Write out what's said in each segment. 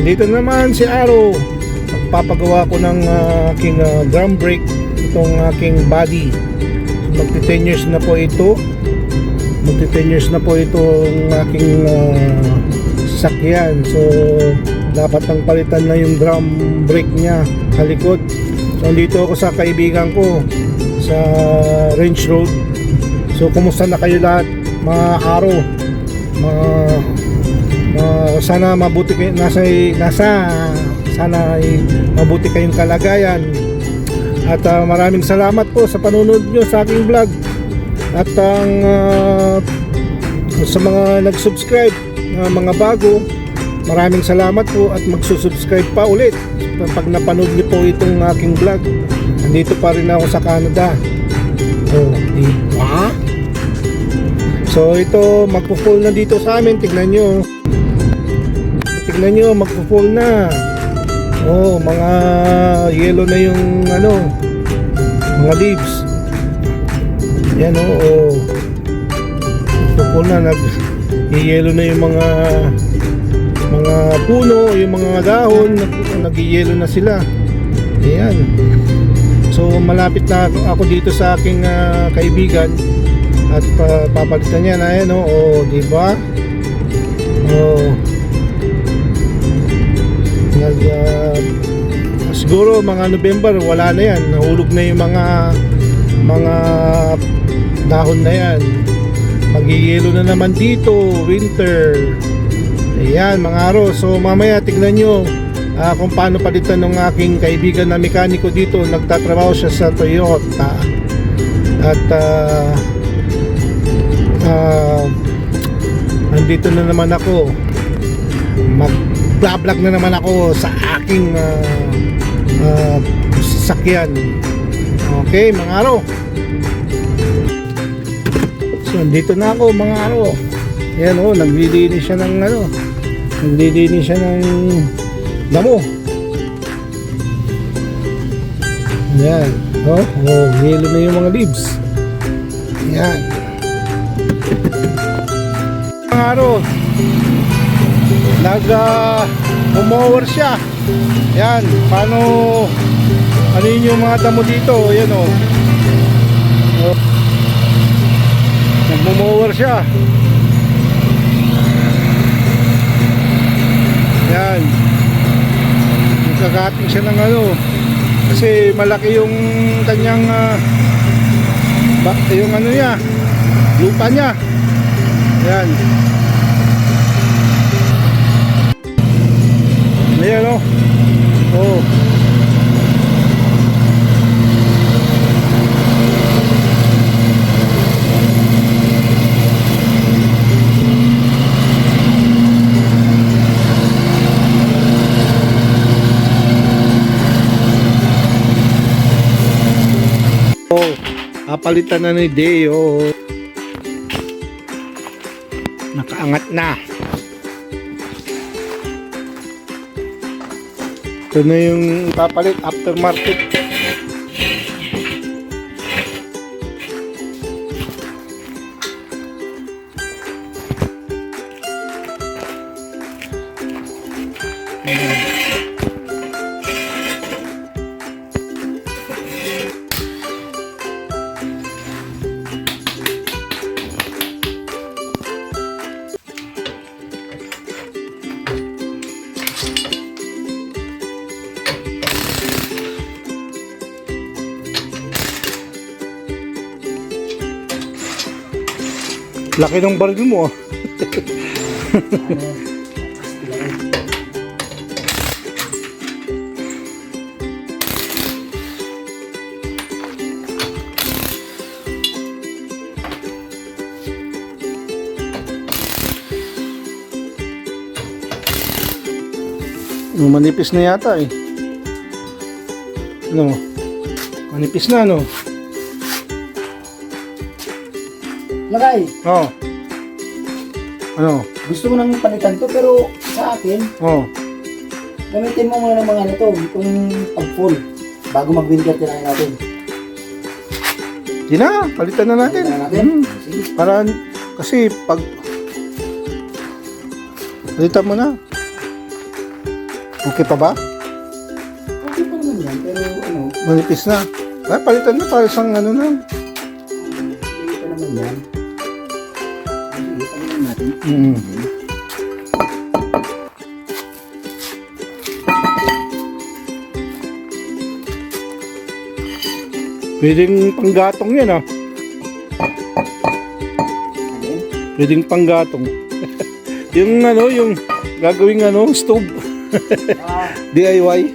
Dito naman si Aro. Magpapagawa ko ng aking drum brake. Itong aking body. Magti 10 years na po ito. Magti 10 years na po itong aking sasakyan. So dapat nang palitan na yung drum brake niya sa likod. So dito ako sa kaibigan ko sa Range Road. So kumusta na kayo lahat mga Aro? Sana mabuti kayo, sana ay mabuti kayong kalagayan. At maraming salamat po sa panonood nyo sa aking vlog. At sa mga nag-subscribe, mga bago, maraming salamat po at magsusubscribe pa ulit pag napanood nyo po itong aking vlog. Nandito pa rin ako sa Canada. Oh, diba? So ito, magpo-fall na dito sa amin. Tignan nyo, magpo-fall na. Oh, mga yellow na yung mga leaves. Yan oh. Magpo-fall na, nag-yellow na yung mga puno, yung mga dahon, nag-yellow na sila. Ayan. So malapit na ako dito sa aking kaibigan at papalitan niya na yan oh, di ba? Oh. Siguro mga November wala na yan, nahulog na yung mga dahon na yan. Mag-yellow na naman dito, winter. Ayan mga Aro. So mamaya tignan nyo kung paano palitan ng aking kaibigan na mekaniko dito. Nagtatrabaho siya sa Toyota. At andito na naman ako. Mag-vlog na naman ako sa aking sasakyan. Okay mga Aro. So andito na ako mga Aro. Ayan oh, naglilinis siya ng damo. Ayan oh, yellow na yung mga leaves. Ayan mga Aro, umover siya. Ayan, paano yun yung mga damo dito. Ayan oh, nagmumower siya. Yan, nagkakating siya ng kasi malaki yung kanyang yung niya, lupa niya. Yan, ayan oh. Palitan na ni Deo. Nakaangat na. Ito na yung papalit aftermarket. Laki ng baril mo. Manipis na yata eh. Manipis na Lagay. Oh. Gusto ko nang palitan to pero sa akin, gamitin mo muna ng mga nito, itong pag-full bago mag-winter tirahin natin. Di na, palitan na natin. Para kasi pag palitan mo na. Okay pa ba? Okay pa naman yan, pero ano, Manipis na. Ay, palitan na para isang ano na. hindi pa naman yan. Sige, palitan natin. Mm. Pwedeng panggatong yan ah. Alin? Pwedeng panggatong. Yung ano, yung gagawing ano, stove. Ah, DIY.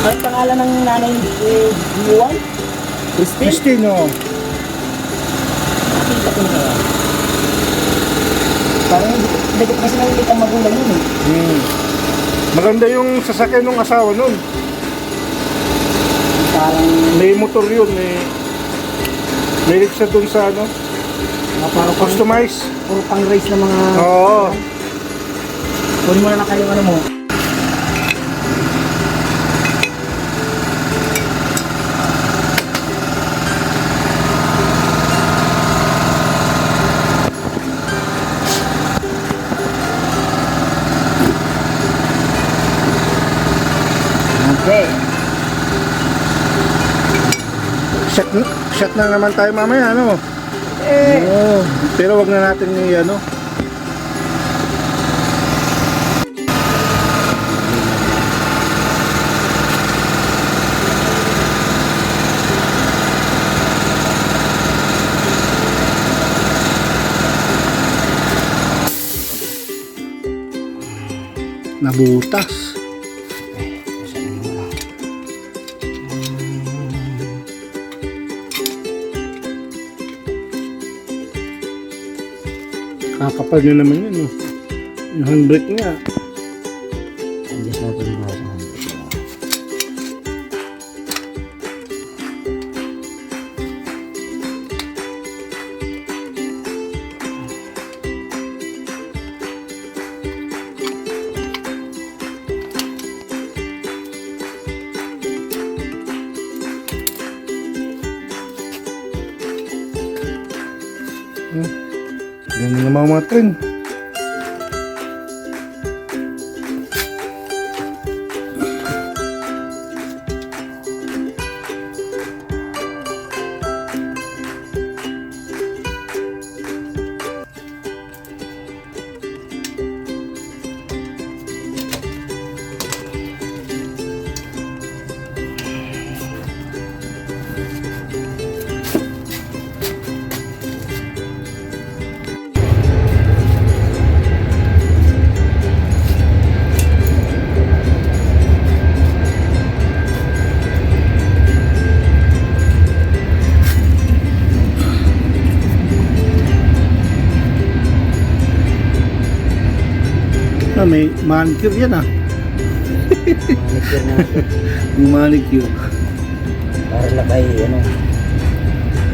Ang pangalan ng nanay Juan? Christine? Christine, oh. Nakita ko na yan. Parang hindi ko kasi nakikita ang magulang yun eh. Hmm. Maganda yung sasakyan ng asawa nun. Parang May motor yun, may siya dun sa ano, parang customize. puro pang race na mga... Oo. Kunin mo na lang kayo ano mo. Okay. Shot na naman tayo mamaya, ano? Oo. Pero wag na natin ano. Nabutas. Kakapal nyo naman yun, no? Yung handbrake nga. Adjust natin yung mga handbrake. Ganyan yung mga tren. Ah, may manicure yan ah. Manicure natin. May manicure. Para na kay ano.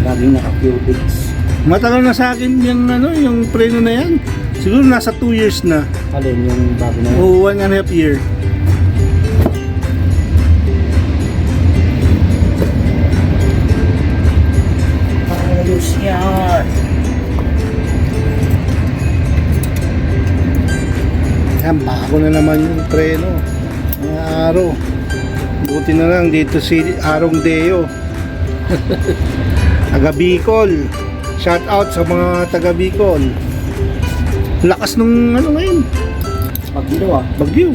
Laging naka-cubics. Matagal na sa akin yung ano, yung preno na yan. Siguro nasa 2 years na. Alin yung bago na yun. O 1.5 year. Ako na naman yung preno. Mga araw. Buti na lang dito si Arong Deo. Taga Bicol. Shout out sa mga taga Bicol. Lakas nung ano ngayon. Pag ginawa, Bagyo.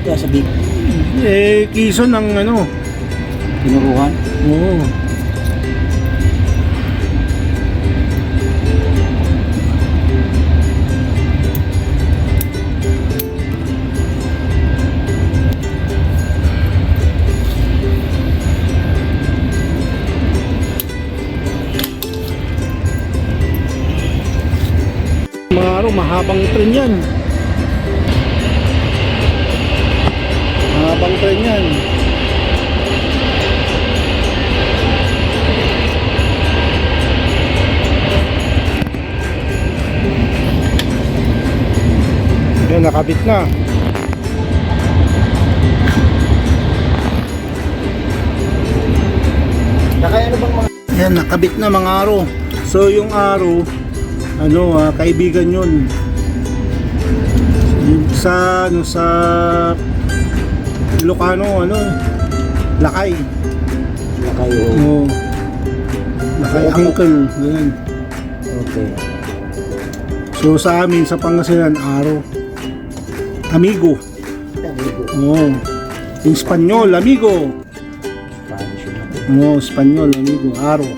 kaya sabi, Quezon ang ano. tinuruhan. Oo. Mga araw, mahabang tren yan. Mahabang tren yan. Yan, nakabit na. Nakaya ano bang mga Yan, nakabit na mga araw. So, yung araw, ano, kaibigan yun. Sa, ano, sa Ilocano, ano, Lakay. nakayo? Oo. Lakay Okay. uncle. Ganyan. Okay. So, sa amin, sa Pangasinan, araw. Amigo. Amigo. Oo. In Espanyol, amigo. Spanish yun. Oo, Espanyol, amigo. Araw.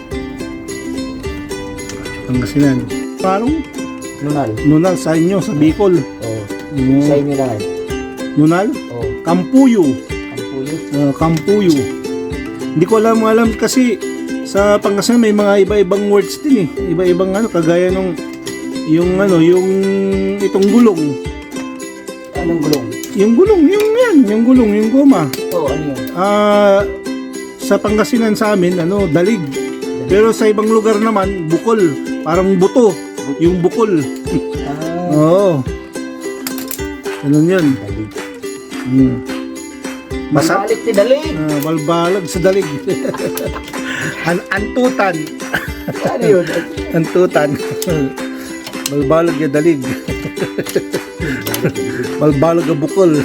Pangasinan. Parang Nunal. Nunal sa inyo, sa Bicol. Oo. Oo. Sa inyo lang eh. Nunal? Oo. Kampuyo. Kampuyo. Kampuyo. Hindi ko alam kasi sa Pangasinan may mga iba-ibang words din eh. Iba-ibang ano, kagaya nung yung ano, yung itong gulong. Anong gulong? Yung gulong, yung gulong, yung goma. Oo, ano yun? Sa Pangasinan sa amin, ano, dalig. Pero sa ibang lugar naman, bukol. Parang buto. Yung bukol. Ah, Oo. Ganun yun. dalig. Basa, Balik ti dalig. balbalag sa dalig. Antutan. Ano yun? Antutan. Balbalag ya dalig. Balbalag ya bukol.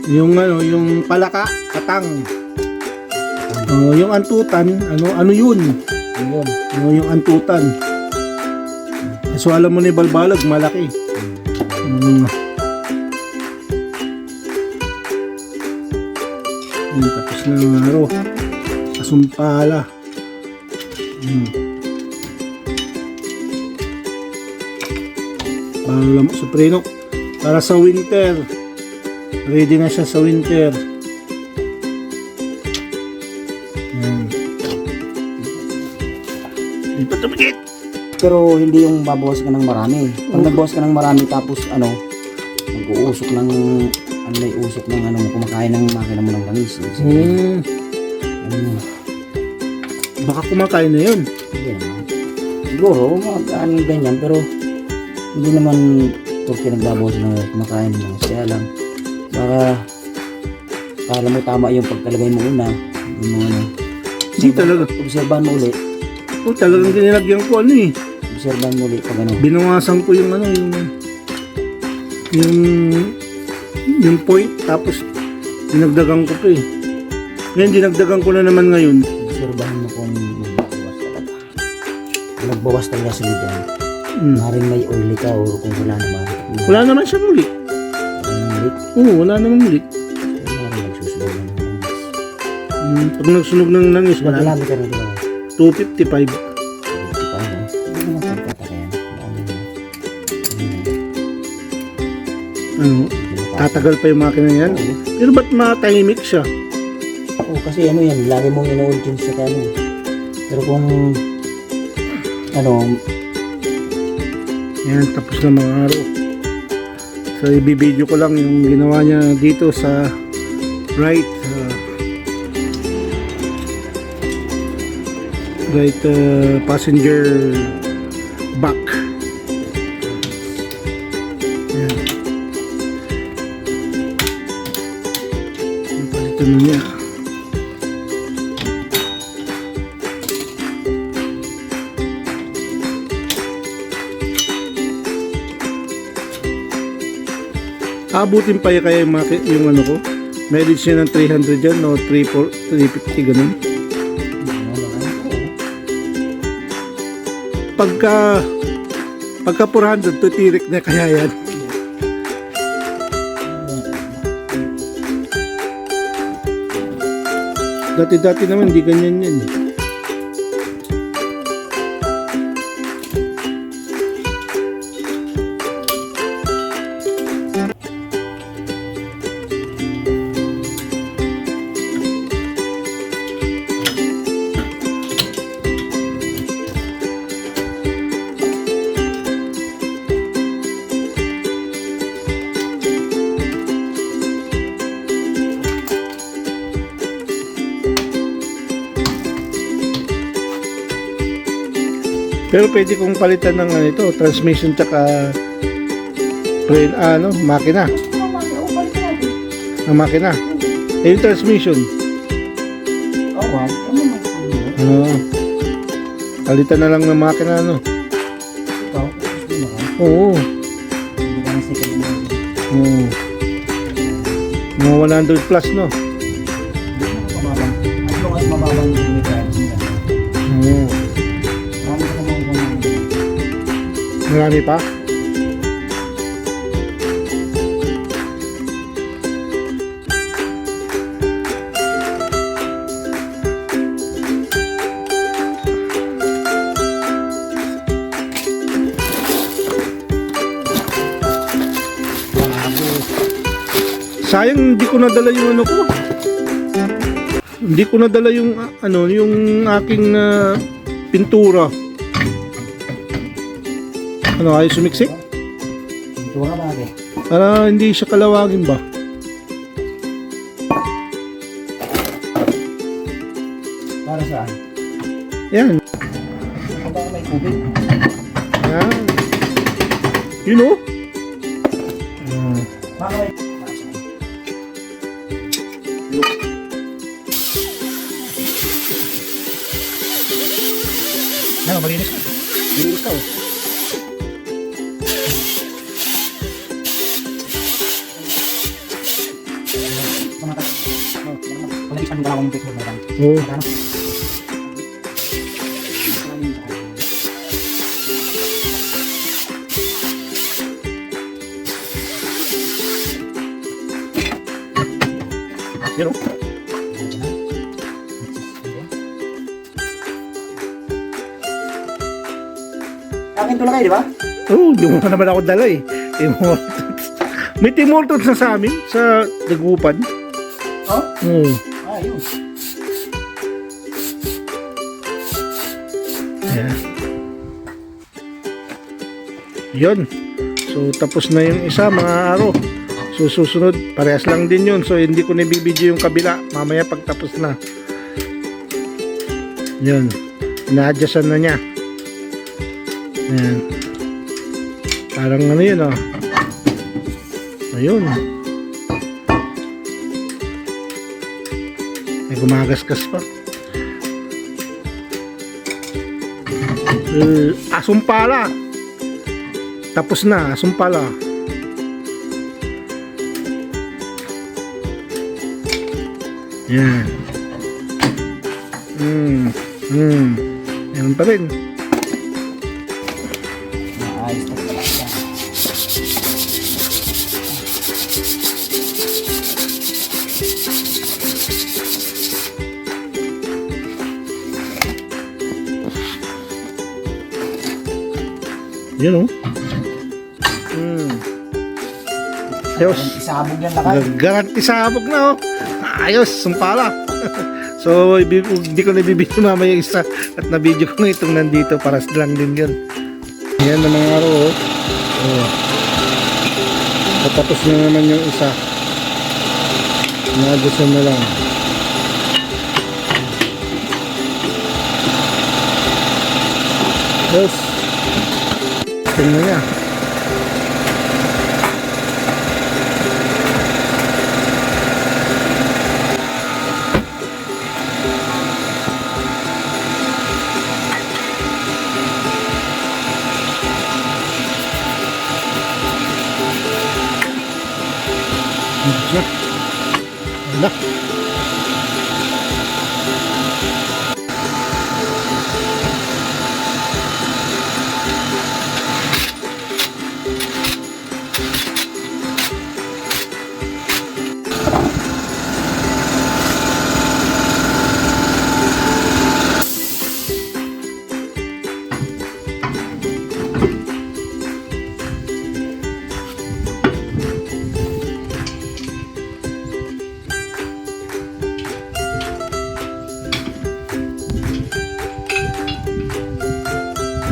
Yung ano, yung palaka, katang. Yung antutan, ano yun? Yun. Yung antutan. So alam mo na yung balbalag, malaki. Tapos na ng araw. Kasumpala. Bago lang supreno. Para sa winter. Ready na siya sa winter. Hindi pa tumigit. Pero hindi yung babawas ka ng marami. Pag nagbawas ka ng marami tapos ano, mag-uusok ng ano may usok ng ano, kumakain ng makina mo ng langis. Ano, Baka kumakain na yun. yan. Siguro, ano ganyan, pero hindi naman turkey nagbabawas ng kumakain ng langis. Kaya lang, baka kala mo tama yung pagkalagay mo una. Yung mga ano. Hindi talaga. Obserbahan mo ulit. Talagang dinilagyan ko ano eh. Obserbahan mo ulit pag ano. Binawasan ko yung ano, yung point, tapos dinagdagan ko pa eh. Ngayon dinagdagan ko na naman ngayon. Obserbahan mo kung magbabawas talaga. Kung nagbawas talaga sa lidan. Maring may oily ka o kung wala naman. Wala naman siya muli. Wala naman ulit. Oo, wala naman muli. Maring nagsusunog ng langis. Pag nagsunog ng langis, wala. Marami ka na diba? 255. Hindi naman pagkatakayan. Ano, tatagal pa yung makina yan. Pero ba't matahimik siya? Oo, kasi ano yan, lagi mong inood yun sa ano. Pero kung ano, Yan, tapos na mga araw. So, ibibideo ko lang yung ginawa niya dito sa right passenger back. Yan. Napalitan na niya. Abutin pa kaya yung ano ko? Mileage niya ng 300 yan, no? 350, ganun. Pagka 400, tutirik na kaya yan. Dati-dati naman, hindi ganyan yan. Pero pwede kong palitan ng ano ito, transmission tsaka makina. Ang makina. Eh, yung transmission. Palitan na lang ng makina, ano? Oo. Mga 100 plus, no? Oo. Marami pa? Sayang hindi ko nadala yung ano ko. Hindi ko nadala yung yung aking pintura. Ano, ayos sumiksik? Pintura ba natin? Para hindi siya kalawagin ba? Para saan? Yan. Baka may tubig. Yan. You know? Baka may... Ano, malinis ka? Malinis ka, oh. Ang dalawang peso na lang. Oo. Yun o. Akin tulak kayo, di ba? Oo, di mo naman ako dala eh. May timoltot na sa amin, sa Dagupan. Oh? Oo. Ayun. Ayan. Yun. So, tapos na yung isa, mga araw. So, susunod, parehas lang din yun. So, hindi ko nabibidyo yung kabila. Mamaya pagtapos na. Yun. Ina-adjustan na niya. Ayan. Parang ano yun, oh. Ayun. May gumagasgas pa. Asumpala. Tapos na, asumpala. Yan. Yan pa rin. Maayos na pala siya. Yan, oh. Ayos. Isabog yan lakay. Garanti sabog na, oh. Ayos, sumpala. So, hindi ko nabibidyo mamaya yung isa at nabidyo ko na itong nandito para lang din yun. Yan na mga araw, oh. Oh. Tapos na naman yung isa. Nagasan na lang. Yes. Tingnan niya. Na.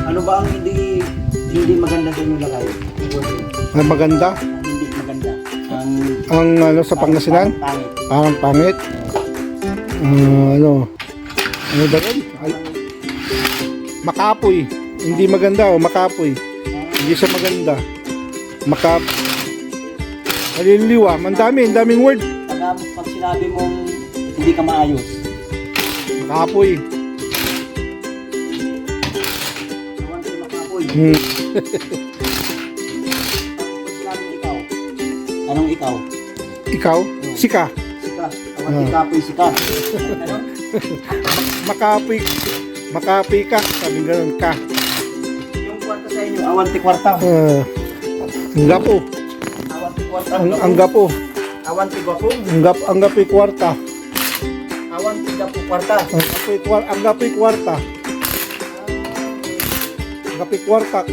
Ano ba ang hindi maganda sa inyong lagay? Ang maganda. Hindi maganda. Ang ano sa Pangasinan? Pangit. Parang pangit. Ano ba yun? Makapoy. Hindi maganda o makapoy. Hindi siya maganda. Maliliwa. Ang daming word. Pag sinabi mong hindi ka maayos. Makapoy. Awan si makapoy. Hmm. Pag sinabi ikaw. Anong ikaw? Ikaw? Sika. Sika. Awan si kapoy sika. Ano? Makapoy. Makapoy ka. Sabi ganun ka. Yung kwarta sa inyo, awan ti kwarta. Ang gapo. Awan ti kwarta. Ang gapo. Awan ti gwapo. Ang gapoy kwarta. Awan ti gapo kwarta. Ang gapoy kwarta. Ang gapoy kwarta.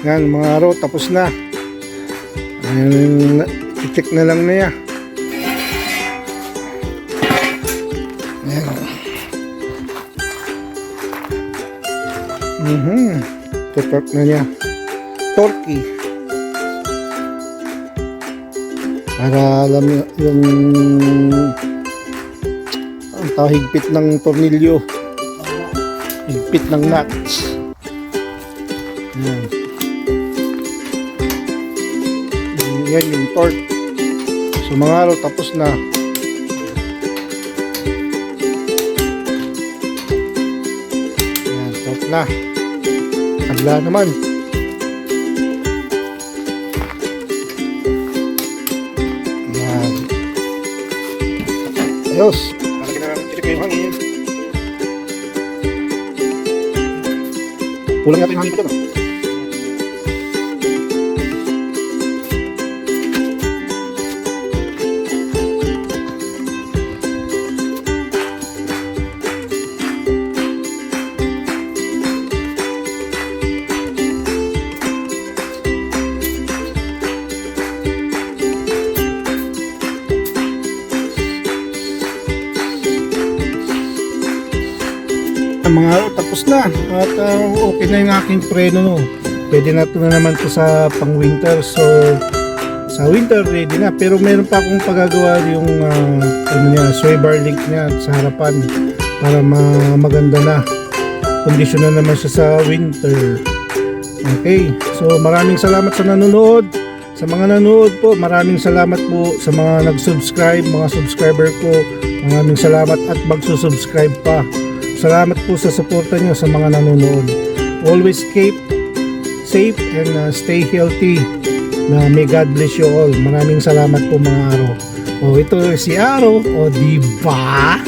Yan mga araw, tapos na. Ayan, i-check na lang niya. Ayan. Tutok na niya. Torque. Para alam yung ang higpit ng tornilyo. Higpit ng nuts. Ayan. Yan yung torque. So mga araw, tapos na. Ayan, torque na. Tagla naman. Ayan. Ayos. Malaki na check yung hangin. Kulang natin yung hangin ko doon. Mga araw, tapos na at okay na yung aking preno, no. Pwede na ito na naman to sa pang winter, so sa winter ready na, pero meron pa akong pagagawa yung sway bar link niya sa harapan para maganda na kondisyon na naman siya sa winter. Okay, so maraming salamat sa nanonood. Sa mga nanonood po, maraming salamat po sa mga nag-subscribe, mga subscriber ko, maraming salamat at magsusubscribe pa. Salamat po sa suporta nyo sa mga nanonood. Always keep safe and stay healthy. May God bless you all. Maraming salamat po mga Aro. O ito si Aro. O diba?